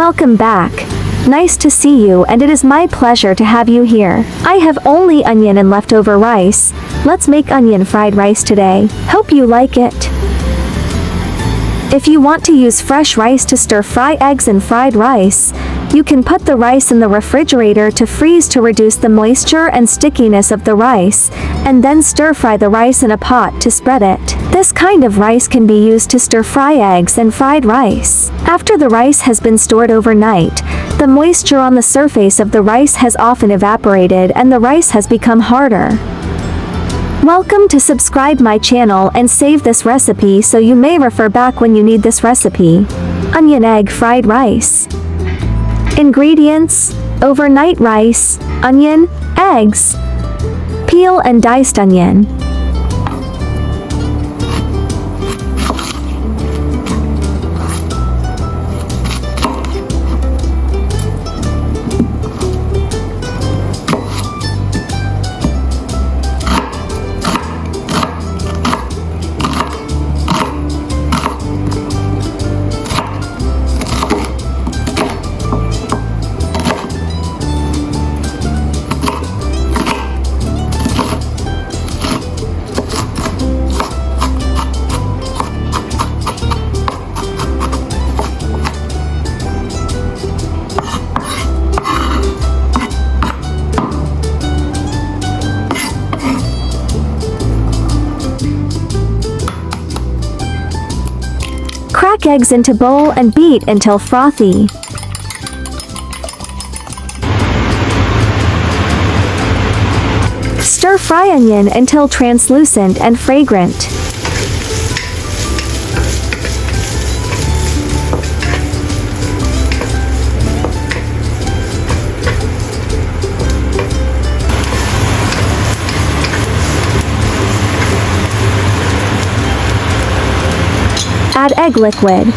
Welcome back. Nice to see you, and it is my pleasure to have you here. I have only onion and leftover rice. Let's make onion fried rice today. Hope you like it. If you want to use fresh rice to stir fry eggs and fried rice, you can put the rice in the refrigerator to freeze to reduce the moisture and stickiness of the rice, and then stir fry the rice in a pot to spread it. This kind of rice can be used to stir fry eggs and fried rice. After the rice has been stored overnight, the moisture on the surface of the rice has often evaporated and the rice has become harder. Welcome to subscribe my channel and save this recipe so you may refer back when you need this recipe. Onion egg fried rice. Ingredients: overnight rice, onion, eggs, peel and diced onion. Crack eggs into bowl and beat until frothy. Stir fry onion until translucent and fragrant. Add egg liquid.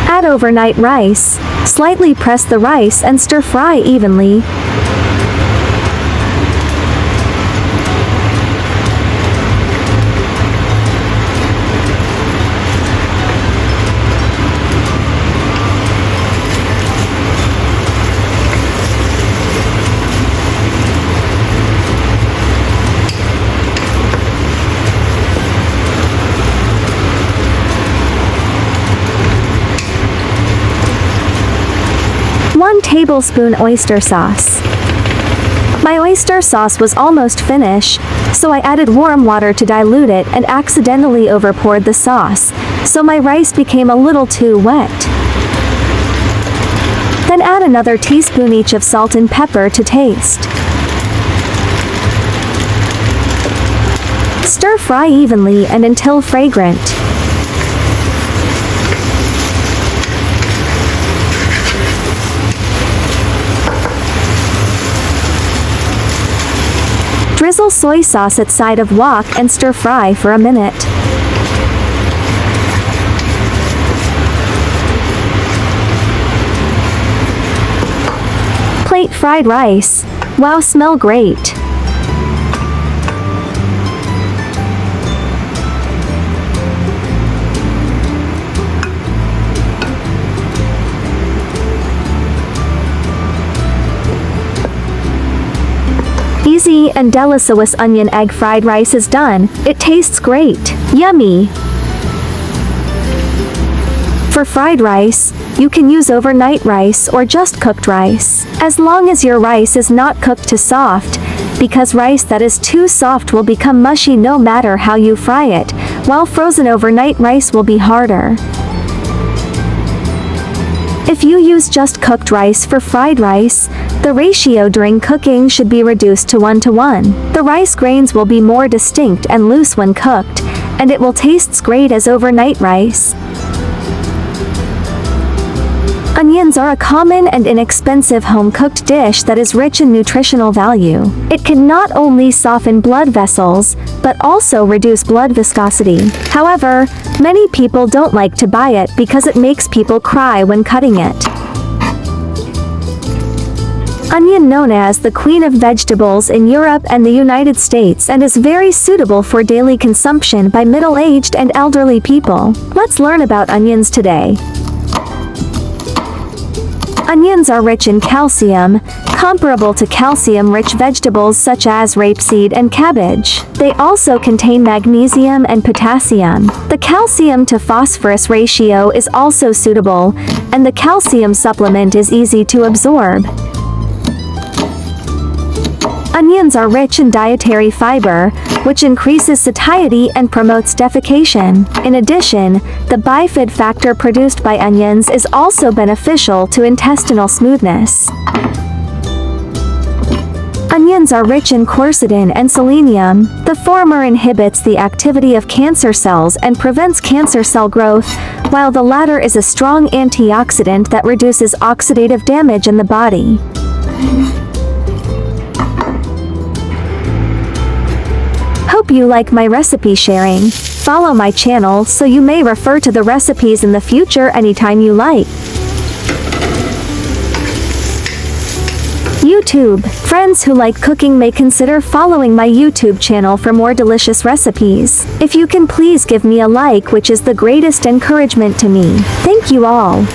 Add overnight rice. Slightly press the rice and stir fry evenly. One tablespoon oyster sauce. My oyster sauce was almost finished, so I added warm water to dilute it and accidentally overpoured the sauce, so my rice became a little too wet. Then add another teaspoon each of salt and pepper to taste. Stir fry evenly and until fragrant. Drizzle soy sauce at side of wok and stir fry for a minute. Plate fried rice. Wow, smell great. Easy and delicious onion egg fried rice is done. It tastes great. Yummy. For fried rice, you can use overnight rice or just cooked rice, as long as your rice is not cooked to soft, because rice that is too soft will become mushy no matter how you fry it, while frozen overnight rice will be harder. If you use just cooked rice for fried rice, the ratio during cooking should be reduced to 1:1. The rice grains will be more distinct and loose when cooked, and it will taste great as overnight rice. Onions are a common and inexpensive home-cooked dish that is rich in nutritional value. It can not only soften blood vessels, but also reduce blood viscosity. However, many people don't like to buy it because it makes people cry when cutting it. Onion known as the queen of vegetables in Europe and the United States and is very suitable for daily consumption by middle-aged and elderly people. Let's learn about onions today. Onions are rich in calcium, comparable to calcium-rich vegetables such as rapeseed and cabbage. They also contain magnesium and potassium. The calcium to phosphorus ratio is also suitable, and the calcium supplement is easy to absorb. Onions are rich in dietary fiber, which increases satiety and promotes defecation. In addition, the bifid factor produced by onions is also beneficial to intestinal smoothness. Onions are rich in quercetin and selenium. The former inhibits the activity of cancer cells and prevents cancer cell growth, while the latter is a strong antioxidant that reduces oxidative damage in the body. Hope you like my recipe sharing. Follow my channel so you may refer to the recipes in the future anytime you like. YouTube. Friends who like cooking may consider following my YouTube channel for more delicious recipes. If you can please give me a like, which is the greatest encouragement to me. Thank you all.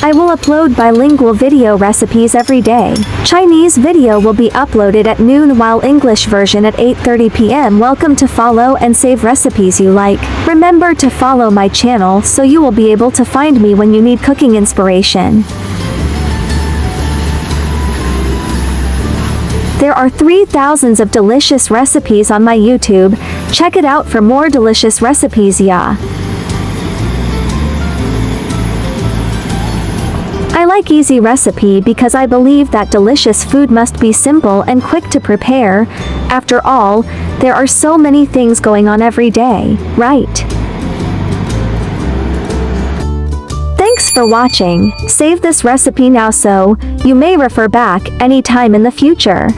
I will upload bilingual video recipes every day. Chinese video will be uploaded at noon while English version at 8:30 p.m. Welcome to follow and save recipes you like. Remember to follow my channel so you will be able to find me when you need cooking inspiration. There are 3,000 of delicious recipes on my YouTube. Check it out for more delicious recipes, yeah. I like easy recipe because I believe that delicious food must be simple and quick to prepare. After all, there are so many things going on every day, right? Thanks for watching. Save this recipe now so you may refer back anytime in the future.